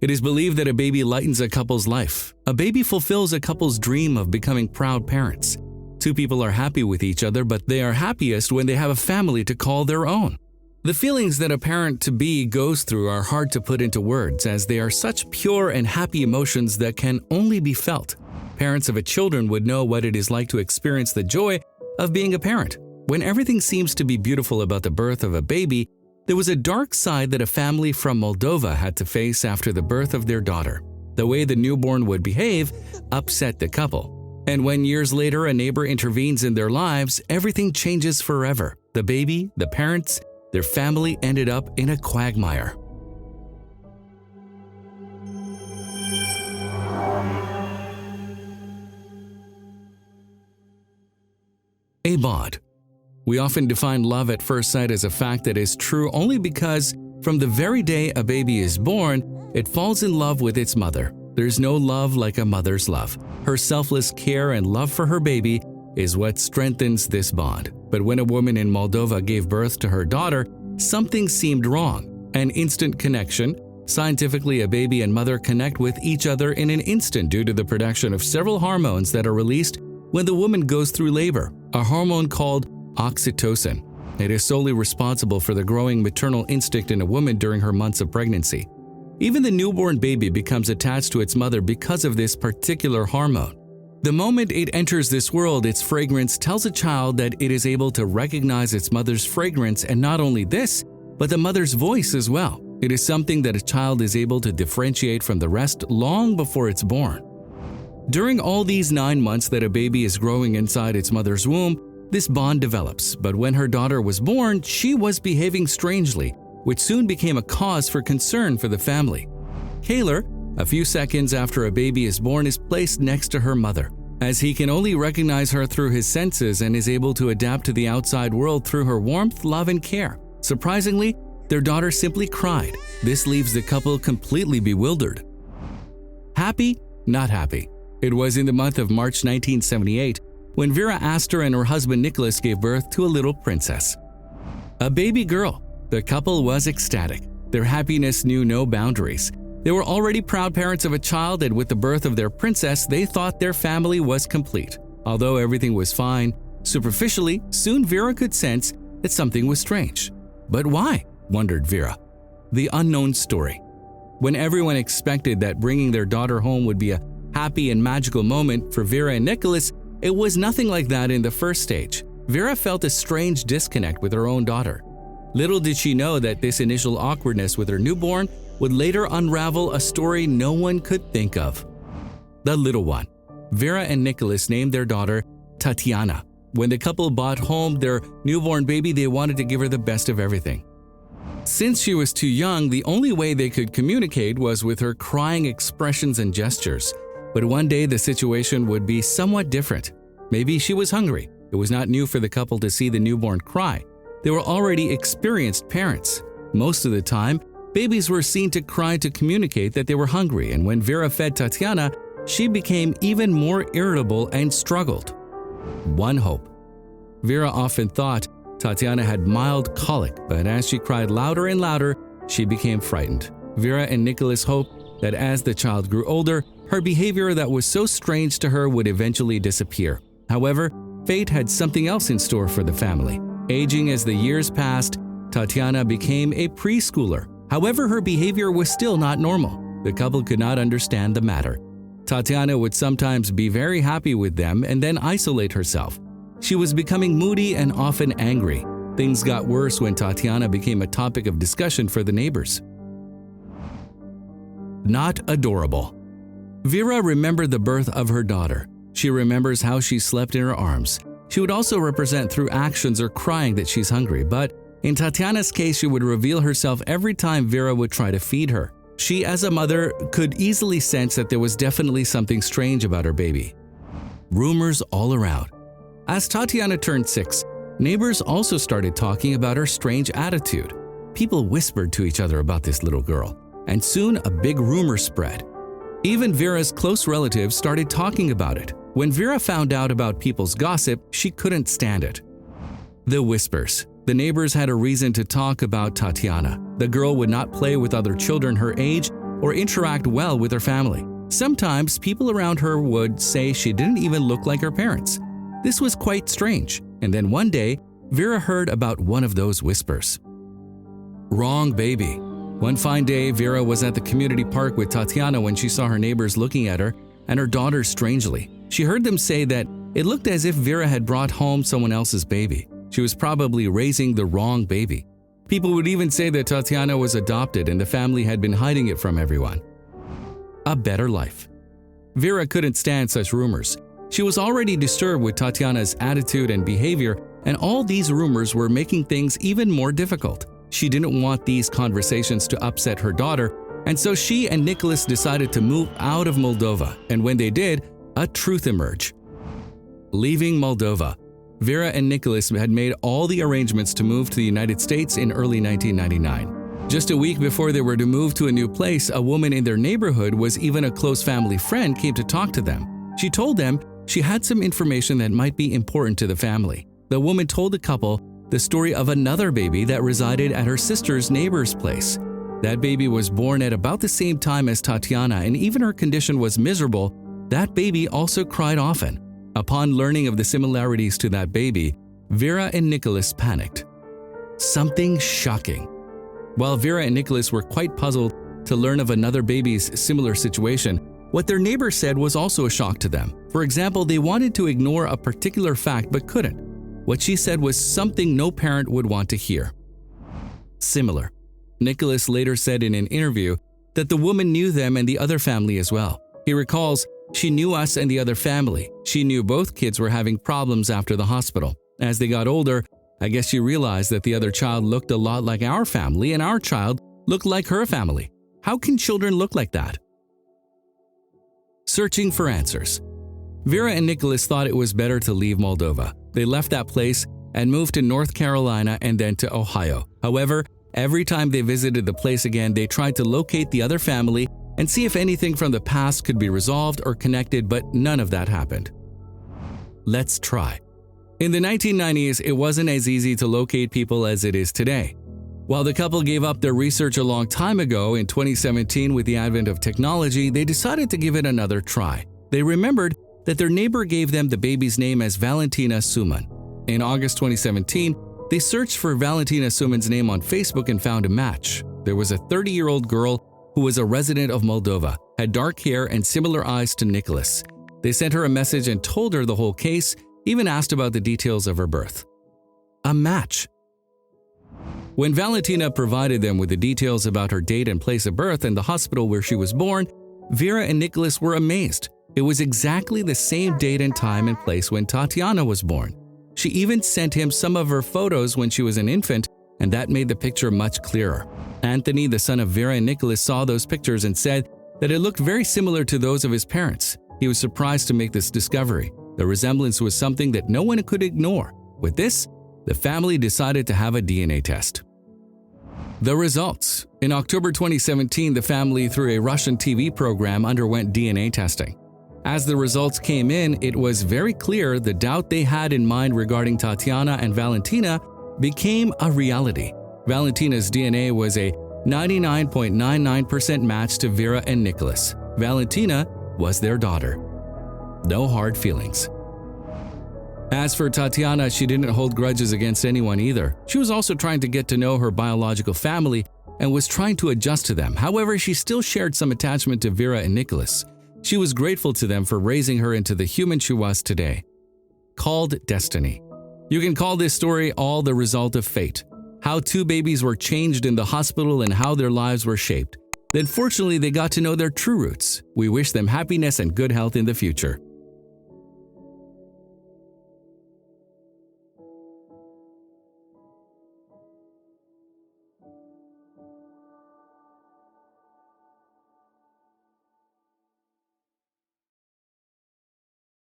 It is believed that a baby lightens a couple's life. A baby fulfills a couple's dream of becoming proud parents. Two people are happy with each other, but they are happiest when they have a family to call their own. The feelings that a parent-to-be goes through are hard to put into words, as they are such pure and happy emotions that can only be felt. Parents of a children would know what it is like to experience the joy of being a parent. When everything seems to be beautiful about the birth of a baby, there was a dark side that a family from Moldova had to face after the birth of their daughter. The way the newborn would behave upset the couple. And when years later a neighbor intervenes in their lives, everything changes forever. The baby, the parents, their family ended up in a quagmire. A bond. We often define love at first sight as a fact that is true only because from the very day a baby is born, it falls in love with its mother. There's no love like a mother's love. Her selfless care and love for her baby is what strengthens this bond. But when a woman in Moldova gave birth to her daughter, something seemed wrong. An instant connection. Scientifically, a baby and mother connect with each other in an instant due to the production of several hormones that are released when the woman goes through labor, a hormone called oxytocin. It is solely responsible for the growing maternal instinct in a woman during her months of pregnancy. Even the newborn baby becomes attached to its mother because of this particular hormone. The moment it enters this world, its fragrance tells a child that it is able to recognize its mother's fragrance, and not only this, but the mother's voice as well. It is something that a child is able to differentiate from the rest long before it's born. During all these 9 months that a baby is growing inside its mother's womb, this bond develops, but when her daughter was born, she was behaving strangely, which soon became a cause for concern for the family. Kaylor, a few seconds after a baby is born, is placed next to her mother, as he can only recognize her through his senses and is able to adapt to the outside world through her warmth, love, and care. Surprisingly, their daughter simply cried. This leaves the couple completely bewildered. Happy? Not happy. It was in the month of March 1978 when Vera Astor and her husband Nicholas gave birth to a little princess. A baby girl. The couple was ecstatic. Their happiness knew no boundaries. They were already proud parents of a child, and with the birth of their princess, they thought their family was complete. Although everything was fine, superficially, soon Vera could sense that something was strange. But why? Wondered Vera. The unknown story. When everyone expected that bringing their daughter home would be a happy and magical moment for Vera and Nicholas, it was nothing like that in the first stage. Vera felt a strange disconnect with her own daughter. Little did she know that this initial awkwardness with her newborn would later unravel a story no one could think of. The little one. Vera and Nicholas named their daughter Tatiana. When the couple brought home their newborn baby, they wanted to give her the best of everything. Since she was too young, the only way they could communicate was with her crying expressions and gestures. But one day the situation would be somewhat different. Maybe she was hungry. It was not new for the couple to see the newborn cry. They were already experienced parents. Most of the time, babies were seen to cry to communicate that they were hungry, and when Vera fed Tatiana, she became even more irritable and struggled. One hope. Vera often thought Tatiana had mild colic, but as she cried louder and louder, she became frightened. Vera and Nicholas hoped that as the child grew older, her behavior that was so strange to her would eventually disappear. However, fate had something else in store for the family. Aging as the years passed, Tatiana became a preschooler. However, her behavior was still not normal. The couple could not understand the matter. Tatiana would sometimes be very happy with them and then isolate herself. She was becoming moody and often angry. Things got worse when Tatiana became a topic of discussion for the neighbors. Not adorable. Vera remembered the birth of her daughter. She remembers how she slept in her arms. She would also represent through actions or crying that she's hungry, but in Tatiana's case, she would reveal herself every time Vera would try to feed her. She, as a mother, could easily sense that there was definitely something strange about her baby. Rumors all around. As Tatiana turned 6, neighbors also started talking about her strange attitude. People whispered to each other about this little girl, and soon a big rumor spread. Even Vera's close relatives started talking about it. When Vera found out about people's gossip, she couldn't stand it. The whispers. The neighbors had a reason to talk about Tatiana. The girl would not play with other children her age, or interact well with her family. Sometimes people around her would say she didn't even look like her parents. This was quite strange, and then one day, Vera heard about one of those whispers. Wrong baby. One fine day, Vera was at the community park with Tatiana when she saw her neighbors looking at her and her daughter strangely. She heard them say that it looked as if Vera had brought home someone else's baby. She was probably raising the wrong baby. People would even say that Tatiana was adopted and the family had been hiding it from everyone. A better life. Vera couldn't stand such rumors. She was already disturbed with Tatiana's attitude and behavior, and all these rumors were making things even more difficult. She didn't want these conversations to upset her daughter, and so she and Nicholas decided to move out of Moldova, and when they did, a truth emerged. Leaving Moldova, Vera and Nicholas had made all the arrangements to move to the United States in early 1999. Just a week before they were to move to a new place, a woman in their neighborhood was even a close family friend came to talk to them. She told them she had some information that might be important to the family. The woman told the couple the story of another baby that resided at her sister's neighbor's place. That baby was born at about the same time as Tatiana, and even her condition was miserable. That baby also cried often. Upon learning of the similarities to that baby, Vera and Nicholas panicked. Something shocking. While Vera and Nicholas were quite puzzled to learn of another baby's similar situation, what their neighbor said was also a shock to them. For example, they wanted to ignore a particular fact but couldn't. What she said was something no parent would want to hear. Similar. Nicholas later said in an interview that the woman knew them and the other family as well. He recalls, "She knew us and the other family. She knew both kids were having problems after the hospital. As they got older, I guess she realized that the other child looked a lot like our family and our child looked like her family. How can children look like that?" Searching for answers. Vera and Nicholas thought it was better to leave Moldova. They left that place and moved to North Carolina and then to Ohio. However, every time they visited the place again, they tried to locate the other family and see if anything from the past could be resolved or connected, but none of that happened. Let's try. In the 1990s, it wasn't as easy to locate people as it is today. While the couple gave up their research a long time ago, in 2017 with the advent of technology, they decided to give it another try. They remembered that their neighbor gave them the baby's name as Valentina Suman. In August 2017, they searched for Valentina Suman's name on Facebook and found a match. There was a 30-year-old girl who was a resident of Moldova, had dark hair and similar eyes to Nicholas. They sent her a message and told her the whole case, even asked about the details of her birth. A match. When Valentina provided them with the details about her date and place of birth and the hospital where she was born, Vera and Nicholas were amazed. It was exactly the same date and time and place when Tatiana was born. She even sent him some of her photos when she was an infant, and that made the picture much clearer. Anthony, the son of Vera and Nicholas, saw those pictures and said that it looked very similar to those of his parents. He was surprised to make this discovery. The resemblance was something that no one could ignore. With this, the family decided to have a DNA test. The results. In October 2017, the family, through a Russian TV program, underwent DNA testing. As the results came in, it was very clear the doubt they had in mind regarding Tatiana and Valentina became a reality. Valentina's DNA was a 99.99% match to Vera and Nicholas. Valentina was their daughter. No hard feelings. As for Tatiana, she didn't hold grudges against anyone either. She was also trying to get to know her biological family and was trying to adjust to them. However, she still shared some attachment to Vera and Nicholas. She was grateful to them for raising her into the human she was today. Called destiny. You can call this story all the result of fate. How two babies were changed in the hospital and how their lives were shaped. Then fortunately, they got to know their true roots. We wish them happiness and good health in the future.